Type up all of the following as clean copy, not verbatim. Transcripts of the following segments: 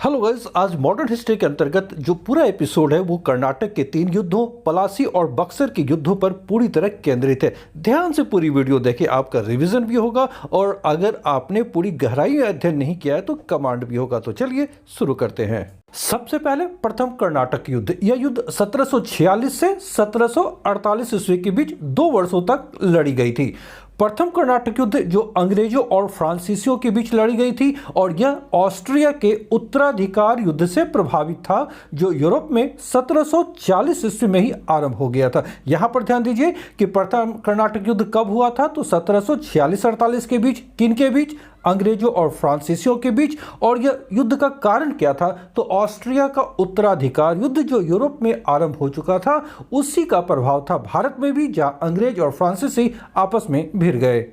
Hello guys, आज modern history के अंतर्गत जो पूरा एपिसोड है वो कर्नाटक के 3 युद्धों पलासी और बक्सर के युद्धों पर पूरी तरह केंद्रित है। ध्यान से पूरी वीडियो देखें, आपका रिवीजन भी होगा और अगर आपने पूरी गहराई में अध्ययन नहीं किया है तो कमांड भी होगा। तो चलिए शुरू करते हैं। सबसे पहले प्रथम कर्नाटक युद्ध। यह युद्ध 1746 से 1748 ईस्वी के बीच 2 वर्षों तक लड़ी गई थी। प्रथम कर्नाटक युद्ध जो अंग्रेजों और फ्रांसीसियों के बीच लड़ी गई थी और यह ऑस्ट्रिया के उत्तराधिकार युद्ध से प्रभावित था जो यूरोप में 1740 ईस्वी में ही आरंभ हो गया था। यहां पर ध्यान दीजिए कि प्रथम कर्नाटक युद्ध कब हुआ था, तो 1746-48 के बीच। किन के बीच? अंग्रेजों और फ्रांसीसियों के बीच। और यह युद्ध का कारण क्या था, तो ऑस्ट्रिया का उत्तराधिकार युद्ध जो यूरोप में आरंभ हो चुका था उसी का प्रभाव था भारत में भी, जहां अंग्रेज और फ्रांसीसी आपस में भिड़ गए।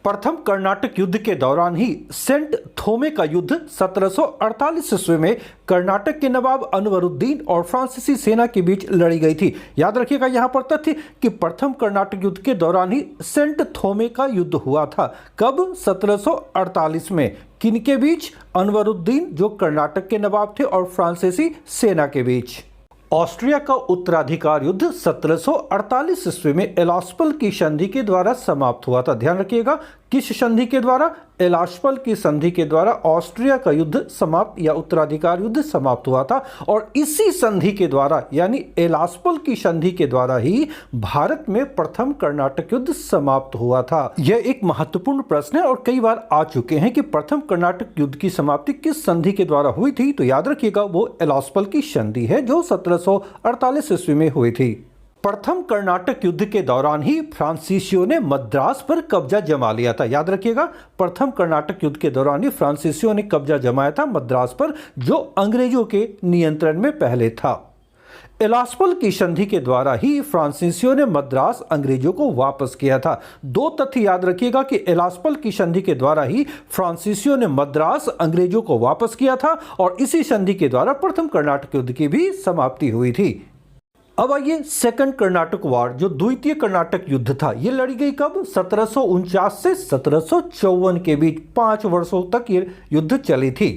प्रथम कर्नाटक युद्ध के दौरान ही सेंट थोमे का युद्ध 1748 ईस्वी में कर्नाटक के नवाब अनवरुद्दीन और फ्रांसीसी सेना के बीच लड़ी गई थी। याद रखिएगा यहाँ पर तथ्य कि प्रथम कर्नाटक युद्ध के दौरान ही सेंट थोमे का युद्ध हुआ था। कब? 1748 में। किन के बीच? अनवरुद्दीन जो कर्नाटक के नवाब थे और फ्रांसीसी सेना के बीच। ऑस्ट्रिया का उत्तराधिकार युद्ध 1748 ईस्वी में एलास्पल की संधि के द्वारा समाप्त हुआ था। ध्यान रखिएगा, किस संधि के द्वारा? एलास्पल की संधि के द्वारा ऑस्ट्रिया का युद्ध समाप्त या उत्तराधिकार युद्ध समाप्त हुआ था और इसी संधि के द्वारा यानी एलास्पल की संधि के द्वारा ही भारत में प्रथम कर्नाटक युद्ध समाप्त हुआ था। यह एक महत्वपूर्ण प्रश्न है और कई बार आ चुके हैं कि प्रथम कर्नाटक युद्ध की समाप्ति किस संधि के द्वारा हुई थी, तो याद रखिएगा वो एलास्पल की संधि है जो 1748 ईस्वी में हुई थी। प्रथम कर्नाटक युद्ध के दौरान ही फ्रांसीसियों ने मद्रास पर कब्जा जमा लिया था। याद रखिएगा, प्रथम कर्नाटक युद्ध के दौरान ही फ्रांसीसियों ने कब्जा जमाया था मद्रास पर जो अंग्रेजों के नियंत्रण में पहले था। एलास्पल की संधि के द्वारा ही फ्रांसीसियों ने मद्रास अंग्रेजों को वापस किया था। 2 तथ्य याद रखिएगा कि एलास्पल की संधि के द्वारा ही फ्रांसीसियों ने मद्रास अंग्रेजों को वापस किया था और इसी संधि के द्वारा प्रथम कर्नाटक युद्ध की भी समाप्ति हुई थी। अब आइए सेकंड कर्नाटक वार जो द्वितीय कर्नाटक युद्ध था, यह लड़ी गई कब? 1749 से 1754 के बीच 5 वर्षों तक ये युद्ध चली थी।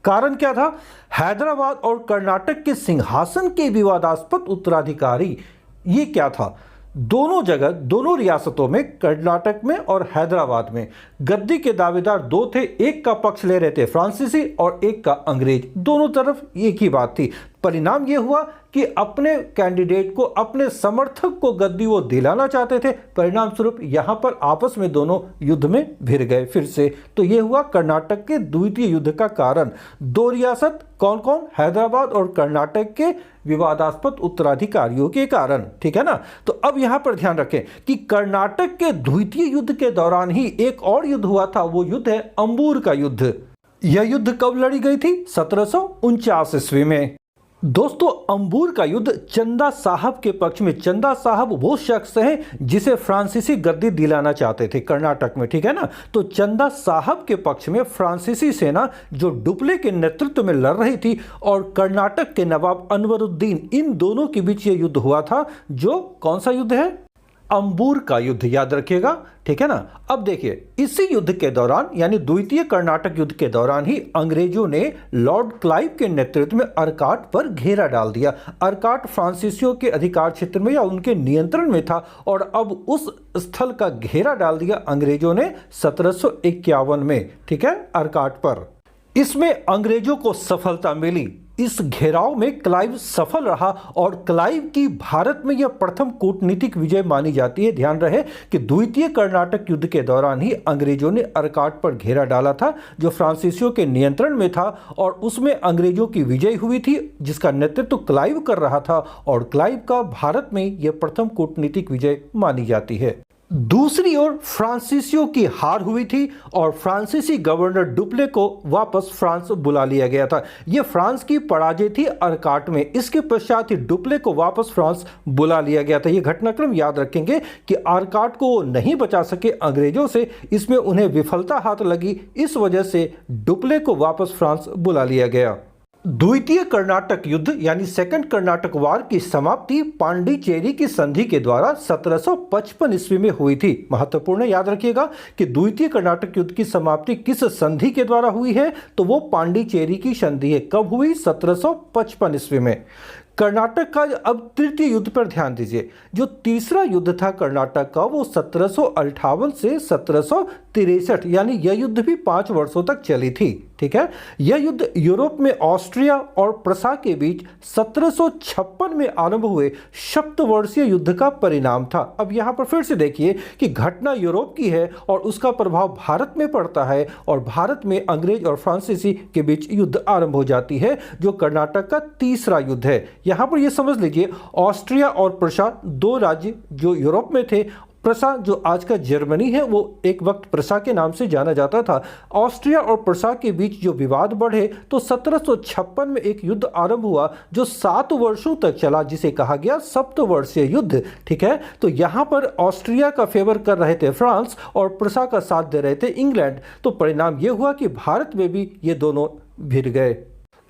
कारण क्या था? हैदराबाद और कर्नाटक के सिंहासन के विवादास्पद उत्तराधिकारी, ये क्या था? दोनों जगह, दोनों रियासतों में, कर्नाटक में और हैदराबाद में गद्दी के दावेदार 2 थे। एक का पक्ष ले रहे थे फ्रांसीसी और एक का अंग्रेज। दोनों तरफ एक ही बात थी। परिणाम यह हुआ कि अपने कैंडिडेट को, अपने समर्थक को गद्दी वो दिलाना चाहते थे। परिणाम स्वरूप यहां पर आपस में दोनों युद्ध में भिड़ गए फिर से। तो यह हुआ कर्नाटक के द्वितीय युद्ध का कारण। 2 रियासत, कौन कौन? हैदराबाद और कर्नाटक के विवादास्पद उत्तराधिकारियों के कारण। ठीक है ना? तो अब यहां पर ध्यान रखें कि कर्नाटक के द्वितीय युद्ध के दौरान ही एक और युद्ध हुआ था। वो युद्ध है अंबूर का युद्ध। यह युद्ध कब लड़ी गई थी? 1749 ईस्वी में। दोस्तों, अंबूर का युद्ध चंदा साहब के पक्ष में। चंदा साहब वो शख्स हैं जिसे फ्रांसीसी गद्दी दिलाना चाहते थे कर्नाटक में। ठीक है ना? तो चंदा साहब के पक्ष में फ्रांसीसी सेना जो डुप्ले के नेतृत्व में लड़ रही थी और कर्नाटक के नवाब अनवरुद्दीन, इन दोनों के बीच ये युद्ध हुआ था जो कौन सा युद्ध है? अंबूर का युद्ध। याद रखिएगा, ठीक है ना? अब देखिए, इसी युद्ध के दौरान यानी द्वितीय कर्नाटक युद्ध के दौरान ही अंग्रेजों ने लॉर्ड क्लाइव के नेतृत्व में अर्काट पर घेरा डाल दिया। अर्काट फ्रांसीसियों के अधिकार क्षेत्र में या उनके नियंत्रण में था और अब उस स्थल का घेरा डाल दिया अंग्रेजों ने 1751 में। ठीक है, अर्काट पर। इसमें अंग्रेजों को सफलता मिली। इस घेराव में क्लाइव सफल रहा और क्लाइव की भारत में यह प्रथम कूटनीतिक विजय मानी जाती है। ध्यान रहे कि द्वितीय कर्नाटक युद्ध के दौरान ही अंग्रेजों ने अर्काट पर घेरा डाला था जो फ्रांसीसियों के नियंत्रण में था और उसमें अंग्रेजों की विजय हुई थी जिसका नेतृत्व क्लाइव कर रहा था और क्लाइव का भारत में यह प्रथम कूटनीतिक विजय मानी जाती है। दूसरी ओर फ्रांसीसियों की हार हुई थी और फ्रांसीसी गवर्नर डुप्ले को वापस फ्रांस बुला लिया गया था। यह फ्रांस की पराजय थी अर्काट में। इसके पश्चात ही डुप्ले को वापस फ्रांस बुला लिया गया था। यह घटनाक्रम याद रखेंगे कि अर्काट को नहीं बचा सके अंग्रेजों से, इसमें उन्हें विफलता हाथ लगी। इस वजह से डुप्ले को वापस फ्रांस बुला लिया गया। द्वितीय कर्नाटक युद्ध यानी सेकंड कर्नाटक वार की समाप्ति पांडिचेरी की संधि के द्वारा 1755 ईस्वी में हुई थी। महत्वपूर्ण याद रखिएगा कि द्वितीय कर्नाटक युद्ध की समाप्ति किस संधि के द्वारा हुई है, तो वो पांडिचेरी की संधि है। कब हुई? 1755 ईस्वी में। कर्नाटक का अब तृतीय युद्ध पर ध्यान दीजिए। जो तीसरा युद्ध था कर्नाटक का वो 1758 से 1763, यानी यह युद्ध भी 5 वर्षों तक चली थी। ठीक है, यह युद्ध यूरोप में ऑस्ट्रिया और प्रसा के बीच 1756 में आरंभ हुए सप्तवर्षीय युद्ध का परिणाम था। अब यहां पर फिर से देखिए कि घटना यूरोप की है और उसका प्रभाव भारत में पड़ता है और भारत में अंग्रेज और फ्रांसीसी के बीच युद्ध आरंभ हो जाती है, जो कर्नाटक का तीसरा युद्ध है। यहां पर यह समझ लीजिए, ऑस्ट्रिया और प्रसा दो राज्य जो यूरोप में थे। प्रसा जो आज का जर्मनी है वो एक वक्त प्रसा के नाम से जाना जाता था। ऑस्ट्रिया और प्रसा के बीच जो विवाद बढ़े तो 1756 में एक युद्ध आरंभ हुआ जो 7 वर्षों तक चला, जिसे कहा गया सप्तवर्षीय युद्ध। ठीक है, तो यहाँ पर ऑस्ट्रिया का फेवर कर रहे थे फ्रांस और प्रसा का साथ दे रहे थे इंग्लैंड। तो परिणाम ये हुआ कि भारत में भी ये दोनों भिड़ गए।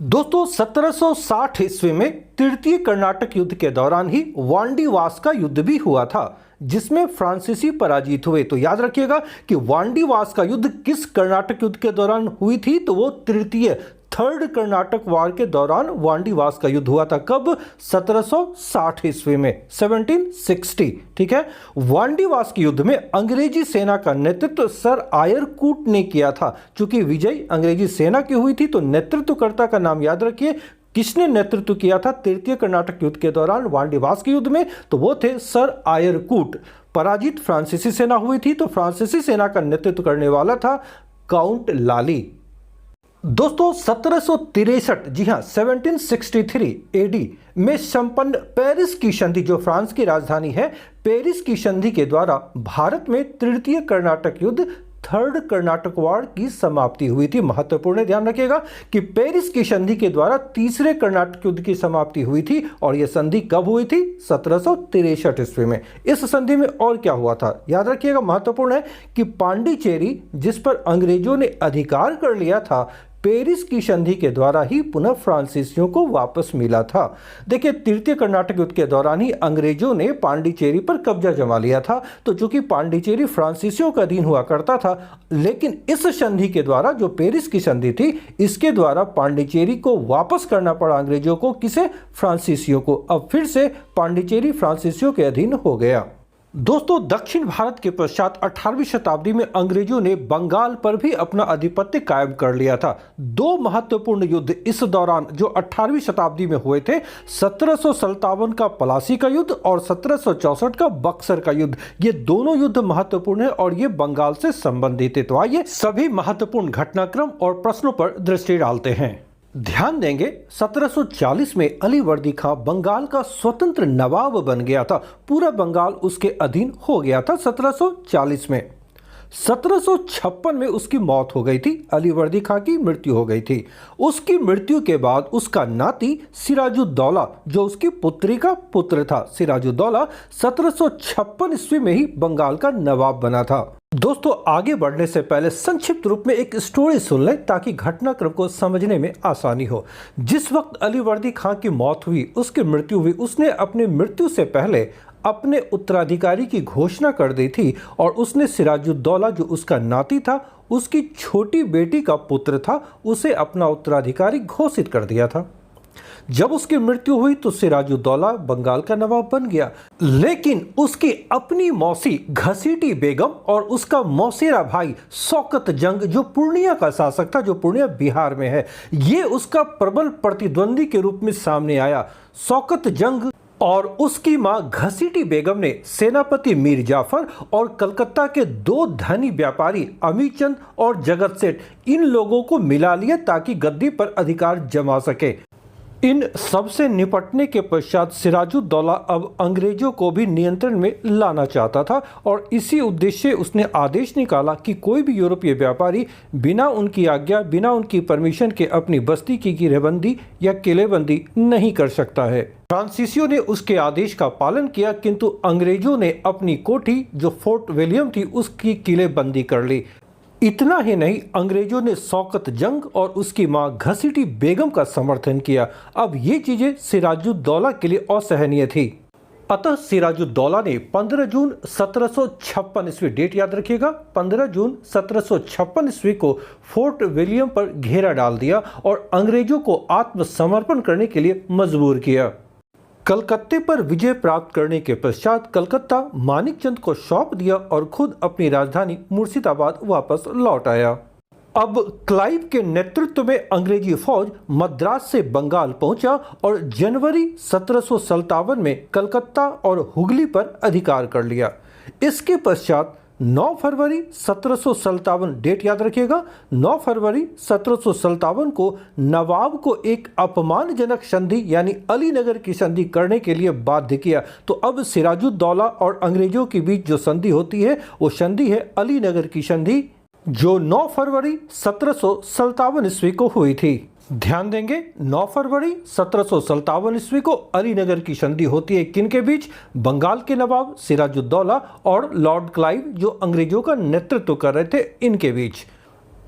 दोस्तों 1760 ईस्वी में तृतीय कर्नाटक युद्ध के दौरान ही वांडीवास का युद्ध भी हुआ था, जिसमें फ्रांसीसी पराजित हुए। तो याद रखिएगा कि वांडीवास का युद्ध किस कर्नाटक युद्ध के दौरान हुई थी, तो वो तृतीय थर्ड कर्नाटक वार के दौरान वांडीवास का युद्ध हुआ था। कब? 1760 ईस्वी में, 1760। ठीक है, वांडीवास के युद्ध में अंग्रेजी सेना का नेतृत्व सर आयर कूट ने किया था। चूंकि विजय अंग्रेजी सेना की हुई थी तो नेतृत्वकर्ता का नाम याद रखिए। किसने नेतृत्व किया था तृतीय कर्नाटक युद्ध के दौरान वांडीवास के युद्ध में? तो वो थे सर आयर कूट। पराजित फ्रांसीसी सेना हुई थी तो फ्रांसीसी सेना का नेतृत्व करने वाला था काउंट लाली। दोस्तों 1763, जी हां 1763 एडी में संपन्न पेरिस की संधि, जो फ्रांस की राजधानी है, पेरिस की संधि के द्वारा भारत में तृतीय कर्नाटक युद्ध थर्ड कर्नाटक वार की समाप्ति हुई थी। महत्वपूर्ण ध्यान रखिएगा कि पेरिस की संधि के द्वारा तीसरे कर्नाटक युद्ध की समाप्ति हुई थी और यह संधि कब हुई थी? 1763 ईस्वी में। इस संधि में और क्या हुआ था याद रखिएगा, महत्वपूर्ण है कि पांडिचेरी जिस पर अंग्रेजों ने अधिकार कर लिया था, पेरिस की संधि के द्वारा ही पुनः फ्रांसीसियों को वापस मिला था। देखिए तृतीय कर्नाटक युद्ध के दौरान ही अंग्रेजों ने पांडिचेरी पर कब्जा जमा लिया था। तो चूंकि पांडिचेरी फ्रांसीसियों का अधीन हुआ करता था, लेकिन इस संधि के द्वारा, जो पेरिस की संधि थी, इसके द्वारा पांडिचेरी को वापस करना पड़ा अंग्रेजों को। किसे? फ्रांसीसियों को। अब फिर से पांडिचेरी फ्रांसीसियों के अधीन हो गया। दोस्तों दक्षिण भारत के पश्चात 18वीं शताब्दी में अंग्रेजों ने बंगाल पर भी अपना आधिपत्य कायम कर लिया था। 2 महत्वपूर्ण युद्ध इस दौरान जो 18वीं शताब्दी में हुए थे, 1757 का पलासी का युद्ध और 1764 का बक्सर का युद्ध। ये दोनों युद्ध महत्वपूर्ण है और ये बंगाल से संबंधित है। तो आइए सभी महत्वपूर्ण घटनाक्रम और प्रश्नों पर दृष्टि डालते हैं। ध्यान देंगे 1740 में अलीवर्दी खां बंगाल का स्वतंत्र नवाब बन गया था। पूरा बंगाल उसके अधीन हो गया था 1740 में। 1756 में उसकी मौत हो गई थी, अलीवर्दी खां की मृत्यु हो गई थी। उसकी मृत्यु के बाद उसका नाती सिराजुद्दौला, जो उसकी पुत्री का पुत्र था, सिराजुद्दौला 1756 ईस्वी में ही बंगाल का नवाब बना था। दोस्तों आगे बढ़ने से पहले संक्षिप्त रूप में एक स्टोरी सुन लें ताकि घटनाक्रम को समझने में आसानी हो। जिस वक्त अलीवर्दी खां की मौत हुई, उसकी मृत्यु हुई, उसने अपनी मृत्यु से पहले अपने उत्तराधिकारी की घोषणा कर दी थी और उसने सिराजुद्दौला, जो उसका नाती था, उसकी छोटी बेटी का पुत्र था, उसे अपना उत्तराधिकारी घोषित कर दिया था। जब उसकी मृत्यु हुई तो सिराजुद्दौला बंगाल का नवाब बन गया, लेकिन उसकी अपनी मौसी घसीटी बेगम और उसका मौसेरा भाई शौकत जंग, जो पूर्णिया का शासक था, जो पूर्णिया बिहार में है, ये उसका प्रबल प्रतिद्वंदी के रूप में सामने आया। शौकत जंग और उसकी मां घसीटी बेगम ने सेनापति मीर जाफर और कलकत्ता के 2 धनी व्यापारी अमीचंद और जगत सेठ, इन लोगों को मिला लिया ताकि गद्दी पर अधिकार जमा सके। इन सबसे निपटने के पश्चात सिराजुद्दौला अब अंग्रेजों को भी नियंत्रण में लाना चाहता था और इसी उद्देश्य उसने आदेश निकाला कि कोई भी यूरोपीय व्यापारी बिना उनकी आज्ञा, बिना उनकी परमिशन के अपनी बस्ती की घेरेबंदी या किलेबंदी नहीं कर सकता है। फ्रांसीसियों ने उसके आदेश का पालन किया, किंतु अंग्रेजों ने अपनी कोठी, जो फोर्ट विलियम थी, उसकी किलेबंदी कर ली। इतना ही नहीं, अंग्रेजों ने शौकत जंग और उसकी मां घसीटी बेगम का समर्थन किया। अब ये चीजें सिराजुद्दौला के लिए असहनीय थी। अतः सिराजुद्दौला ने 15 जून 1756 ईस्वी, डेट याद रखिएगा, 15 जून 1756 ईस्वी को फोर्ट विलियम पर घेरा डाल दिया और अंग्रेजों को आत्मसमर्पण करने के लिए मजबूर किया। कलकत्ते पर विजय प्राप्त करने के पश्चात कलकत्ता मानिकचंद को सौंप दिया और खुद अपनी राजधानी मुर्शिदाबाद वापस लौट आया। अब क्लाइव के नेतृत्व में अंग्रेजी फौज मद्रास से बंगाल पहुंचा और जनवरी 1757 में कलकत्ता और हुगली पर अधिकार कर लिया। इसके पश्चात 9 फरवरी 1757, डेट याद रखिएगा, 9 फरवरी 1757 को नवाब को एक अपमानजनक संधि यानी अलीनगर की संधि करने के लिए बाध्य किया। तो अब सिराजुद्दौला और अंग्रेजों के बीच जो संधि होती है वो संधि है अलीनगर की संधि, जो 9 फरवरी 1757 ईस्वी को हुई थी। ध्यान देंगे, 9 फरवरी 1757 ईस्वी को अलीनगर की संधि होती है किनके बीच? बंगाल के नवाब सिराजुद्दौला और लॉर्ड क्लाइव जो अंग्रेजों का नेतृत्व कर रहे थे, इनके बीच।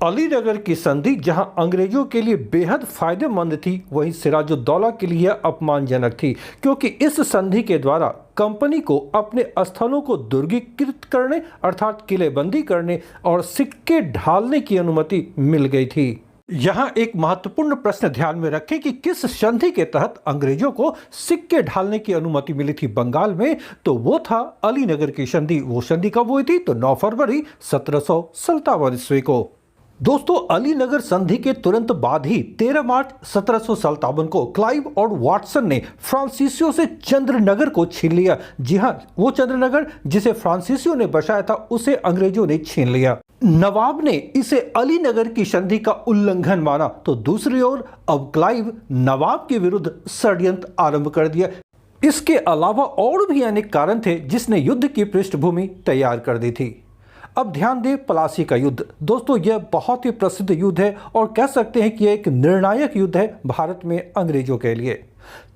अलीनगर की संधि जहां अंग्रेजों के लिए बेहद फायदेमंद थी, वहीं सिराजुद्दौला के लिए अपमानजनक थी, क्योंकि इस संधि के द्वारा कंपनी को अपने स्थलों को दुर्गीकृत करने अर्थात किलेबंदी करने और सिक्के ढालने की अनुमति मिल गई थी। यहाँ एक महत्वपूर्ण प्रश्न ध्यान में रखें कि किस संधि के तहत अंग्रेजों को सिक्के ढालने की अनुमति मिली थी बंगाल में? तो वो था अलीनगर की संधि। वो संधि कब हुई थी? तो 9 फरवरी 1757 ईस्वी को। दोस्तों, अलीनगर संधि के तुरंत बाद ही 13 मार्च 1757 को क्लाइव और वाटसन ने फ्रांसीसियों से चंद्रनगर को छीन लिया। जी हाँ, वो चंद्रनगर जिसे फ्रांसीसियों ने बसाया था उसे अंग्रेजों ने छीन लिया। नवाब ने इसे अलीनगर की संधि का उल्लंघन माना, तो दूसरी ओर अब क्लाइव नवाब के विरुद्ध षड्यंत्र आरंभ कर दिया। इसके अलावा और भी अनेक कारण थे जिसने युद्ध की पृष्ठभूमि तैयार कर दी थी। अब ध्यान दें, प्लासी का युद्ध। दोस्तों, यह बहुत ही प्रसिद्ध युद्ध है और कह सकते हैं कि यह एक निर्णायक युद्ध है भारत में अंग्रेजों के लिए।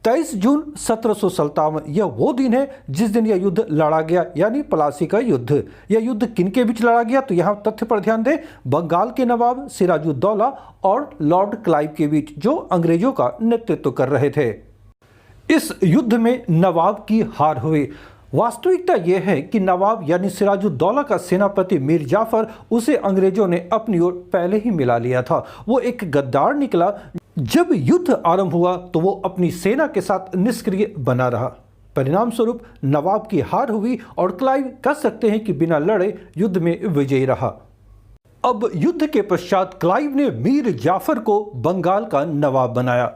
23 जून 1757 यह वो दिन है जिस दिन यह युद्ध लड़ा गया, यानी प्लासी का युद्ध। यह युद्ध किनके बीच लड़ा गया? तो यहाँ तथ्य पर ध्यान दें, बंगाल के नवाब सिराजुद्दौला और लॉर्ड क्लाइव के बीच, जो अंग्रेजों का नेतृत्व कर रहे थे। इस युद्ध में नवाब की हार हुई। वास्तविकता यह है कि नवाब यानी सिराजुद्दौला का सेनापति मीर जाफर, उसे अंग्रेजों ने अपनी ओर पहले ही मिला लिया था। वो एक गद्दार निकला। जब युद्ध आरंभ हुआ तो वो अपनी सेना के साथ निष्क्रिय बना रहा। परिणाम स्वरूप नवाब की हार हुई और क्लाइव कह सकते हैं कि बिना लड़े युद्ध में विजयी रहा। अब युद्ध के पश्चात क्लाइव ने मीर जाफर को बंगाल का नवाब बनाया।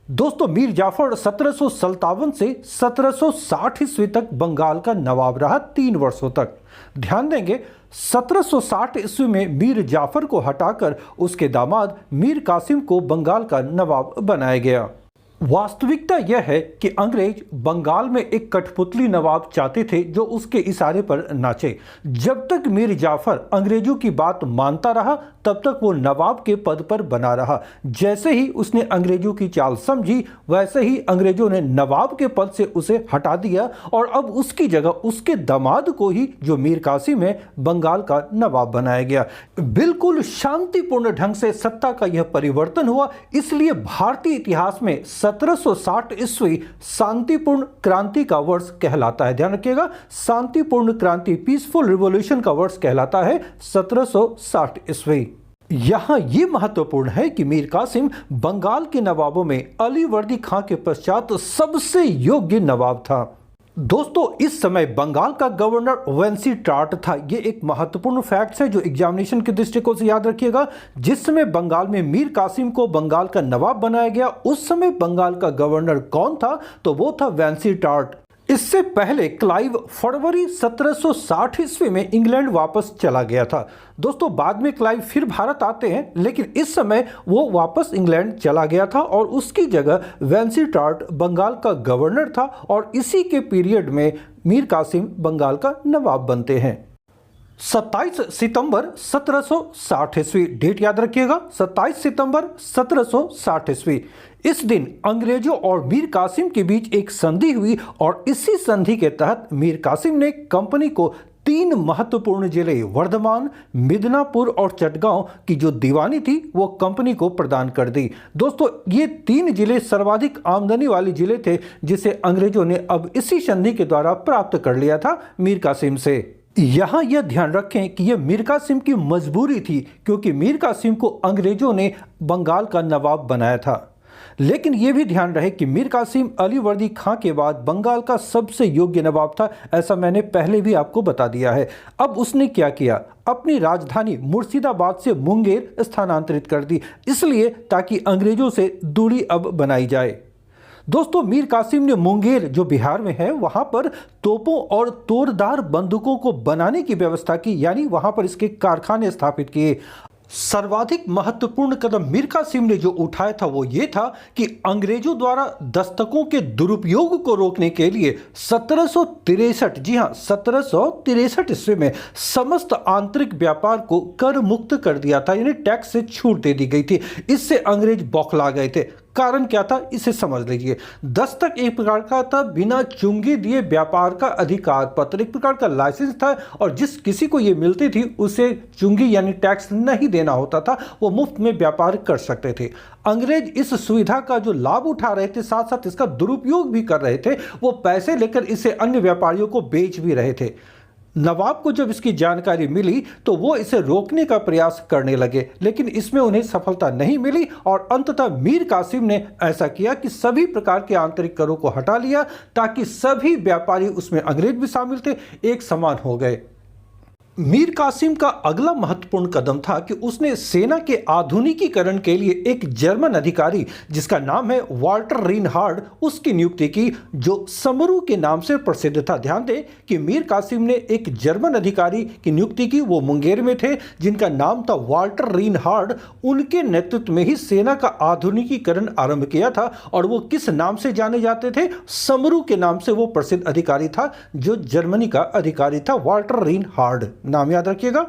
दोस्तों, मीर जाफर 1757 से 1760 ईस्वी तक बंगाल का नवाब रहा, 3 वर्षों तक। ध्यान देंगे, 1760 ईस्वी में मीर जाफर को हटाकर उसके दामाद मीर कासिम को बंगाल का नवाब बनाया गया। वास्तविकता यह है कि अंग्रेज बंगाल में एक कठपुतली नवाब चाहते थे जो उसके इशारे पर नाचे। जब तक मीर जाफर अंग्रेजों की बात मानता रहा तब तक वो नवाब के पद पर बना रहा। जैसे ही उसने अंग्रेजों की चाल समझी, वैसे ही अंग्रेजों ने नवाब के पद से उसे हटा दिया और अब उसकी जगह उसके दामाद को ही, जो मीर कासिम है, बंगाल का नवाब बनाया गया। बिल्कुल शांतिपूर्ण ढंग से सत्ता का यह परिवर्तन हुआ। इसलिए भारतीय इतिहास में 1760 ईस्वी शांतिपूर्ण क्रांति का वर्ष कहलाता है। ध्यान रखिएगा, शांतिपूर्ण क्रांति, पीसफुल रिवॉल्यूशन का वर्ष कहलाता है 1760 ईस्वी। यहाँ ये महत्वपूर्ण है कि मीर कासिम बंगाल के नवाबों में अलीवर्दी खां के पश्चात सबसे योग्य नवाब था। दोस्तों, इस समय बंगाल का गवर्नर वेंसी टार्ट था। ये एक महत्वपूर्ण फैक्ट है जो एग्जामिनेशन के दृष्टिकोण से याद रखिएगा। जिस समय बंगाल में मीर कासिम को बंगाल का नवाब बनाया गया, उस समय बंगाल का गवर्नर कौन था? तो वो था वेंसी टार्ट। इससे पहले क्लाइव फरवरी 1760 ईस्वी में इंग्लैंड वापस चला गया था। दोस्तों, बाद में क्लाइव फिर भारत आते हैं, लेकिन इस समय वो वापस इंग्लैंड चला गया था और उसकी जगह वेंसी टार्ट बंगाल का गवर्नर था और इसी के पीरियड में मीर कासिम बंगाल का नवाब बनते हैं। 27 सितंबर 1760 ईस्वी, डेट याद रखिएगा, 27 सितंबर 1760 ईस्वी। इस दिन अंग्रेजों और मीर कासिम के बीच एक संधि हुई और इसी संधि के तहत मीर कासिम ने कंपनी को तीन महत्वपूर्ण जिले वर्धमान, मिदनापुर और चटगांव की जो दीवानी थी वो कंपनी को प्रदान कर दी। दोस्तों, ये तीन जिले सर्वाधिक आमदनी वाले जिले थे जिसे अंग्रेजों ने अब इसी संधि के द्वारा प्राप्त कर लिया था मीर कासिम से। यहां यह ध्यान रखें कि यह मीर कासिम की मजबूरी थी, क्योंकि मीर कासिम को अंग्रेजों ने बंगाल का नवाब बनाया था। लेकिन यह भी ध्यान रहे कि मीर कासिम अलीवर्दी खां के बाद बंगाल का सबसे योग्य नवाब था, ऐसा मैंने पहले भी आपको बता दिया है। अब उसने क्या किया, अपनी राजधानी मुर्शिदाबाद से मुंगेर स्थानांतरित कर दी, इसलिए ताकि अंग्रेजों से दूरी अब बनाई जाए। दोस्तों, मीर कासिम ने मुंगेर जो बिहार में है वहां पर तोपों और तोरदार बंदूकों को बनाने की व्यवस्था की, यानी वहां पर इसके कारखाने स्थापित किए। सर्वाधिक महत्वपूर्ण कदम मीर कासिम ने जो उठाया था वो ये था कि अंग्रेजों द्वारा दस्तकों के दुरुपयोग को रोकने के लिए 1763, जी हां 1763 ईस्वी में समस्त आंतरिक व्यापार को कर मुक्त कर दिया था, यानी टैक्स से छूट दे दी गई थी। इससे अंग्रेज बौखला गए थे। कारण क्या था, इसे समझ लीजिए। दस्तक एक प्रकार का था बिना चुंगी दिए व्यापार का अधिकार पत्र, एक प्रकार का लाइसेंस था, और जिस किसी को ये मिलती थी उसे चुंगी यानी टैक्स नहीं देना होता था, वो मुफ्त में व्यापार कर सकते थे। अंग्रेज इस सुविधा का जो लाभ उठा रहे थे, साथ साथ इसका दुरुपयोग भी कर रहे थे। वो पैसे लेकर इसे अन्य व्यापारियों को बेच भी रहे थे। नवाब को जब इसकी जानकारी मिली तो वो इसे रोकने का प्रयास करने लगे, लेकिन इसमें उन्हें सफलता नहीं मिली और अंततः मीर कासिम ने ऐसा किया कि सभी प्रकार के आंतरिक करों को हटा लिया, ताकि सभी व्यापारी, उसमें अंग्रेज भी शामिल थे, एक समान हो गए। मीर कासिम का अगला महत्वपूर्ण कदम था कि उसने सेना के आधुनिकीकरण के लिए एक जर्मन अधिकारी जिसका नाम है वाल्टर रीनहार्ड, उसकी नियुक्ति की, जो समरू के नाम से प्रसिद्ध था। ध्यान दें कि मीर कासिम ने एक जर्मन अधिकारी की नियुक्ति की, वो मुंगेर में थे, जिनका नाम था वाल्टर रीनहार्ड। उनके नेतृत्व में ही सेना का आधुनिकीकरण आरंभ किया था, और वो किस नाम से जाने जाते थे, समरू के नाम से वो प्रसिद्ध अधिकारी था, जो जर्मनी का अधिकारी था, वाल्टर रीनहार्ड, नाम याद रखिएगा।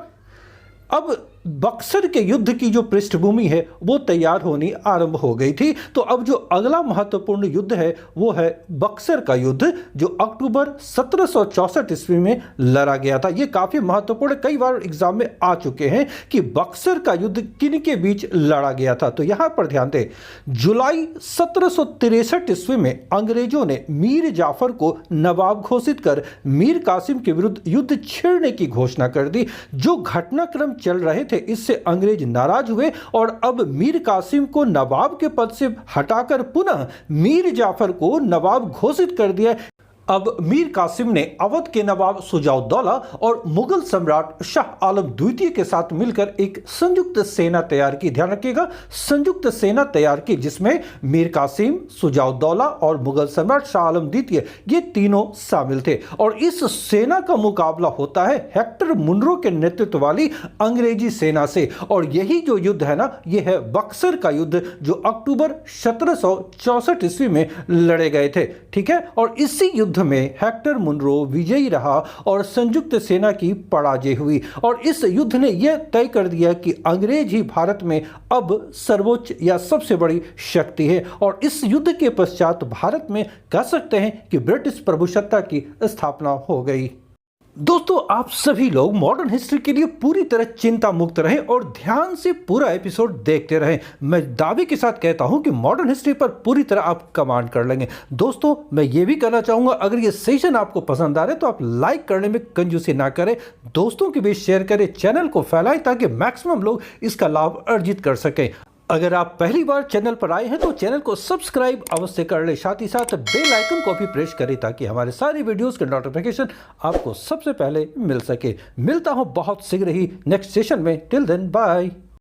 अब बक्सर के युद्ध की जो पृष्ठभूमि है वो तैयार होनी आरंभ हो गई थी। तो अब जो अगला महत्वपूर्ण युद्ध है वो है बक्सर का युद्ध, जो अक्टूबर 1764 ईस्वी में लड़ा गया था। ये काफी महत्वपूर्ण, कई बार एग्जाम में आ चुके हैं कि बक्सर का युद्ध किन के बीच लड़ा गया था। तो यहां पर ध्यान दें, जुलाई 1763 ईस्वी में अंग्रेजों ने मीर जाफर को नवाब घोषित कर मीर कासिम के विरुद्ध युद्ध छेड़ने की घोषणा कर दी। जो घटनाक्रम चल रहे थे इससे अंग्रेज नाराज हुए और अब मीर कासिम को नवाब के पद से हटाकर पुनः मीर जाफर को नवाब घोषित कर दिया। अब मीर कासिम ने अवध के नवाब सुजाउद्दौला और मुगल सम्राट शाह आलम द्वितीय के साथ मिलकर एक संयुक्त सेना तैयार की। ध्यान रखिएगा, संयुक्त सेना तैयार की, जिसमें मीर कासिम, सुजाउद्दौला और मुगल सम्राट शाह आलम द्वितीय, ये तीनों शामिल थे। और इस सेना का मुकाबला होता है हेक्टर मुनरो के नेतृत्व वाली अंग्रेजी सेना से। और यही जो युद्ध है ना, ये है बक्सर का युद्ध, जो अक्टूबर 1764 ईस्वी में लड़े गए थे। ठीक है, और इसी युद्ध में हेक्टर मुनरो विजयी रहा और संयुक्त सेना की पराजय हुई। और इस युद्ध ने यह तय कर दिया कि अंग्रेज ही भारत में अब सर्वोच्च या सबसे बड़ी शक्ति है। और इस युद्ध के पश्चात भारत में कह सकते हैं कि ब्रिटिश प्रभुसत्ता की स्थापना हो गई। दोस्तों, आप सभी लोग मॉडर्न हिस्ट्री के लिए पूरी तरह चिंता मुक्त रहें और ध्यान से पूरा एपिसोड देखते रहें। मैं दावे के साथ कहता हूं कि मॉडर्न हिस्ट्री पर पूरी तरह आप कमांड कर लेंगे। दोस्तों, मैं ये भी कहना चाहूंगा, अगर ये सेशन आपको पसंद आ रहे तो आप लाइक करने में कंजूसी ना करें, दोस्तों के बीच शेयर करें, चैनल को फैलाएं ताकि मैक्सिमम लोग इसका लाभ अर्जित कर सकें। अगर आप पहली बार चैनल पर आए हैं तो चैनल को सब्सक्राइब अवश्य कर लें, साथ ही साथ बेल आइकन को भी प्रेस करें ताकि हमारे सारे वीडियोस के नोटिफिकेशन आपको सबसे पहले मिल सके। मिलता हूं बहुत शीघ्र ही नेक्स्ट सेशन में। Till then bye.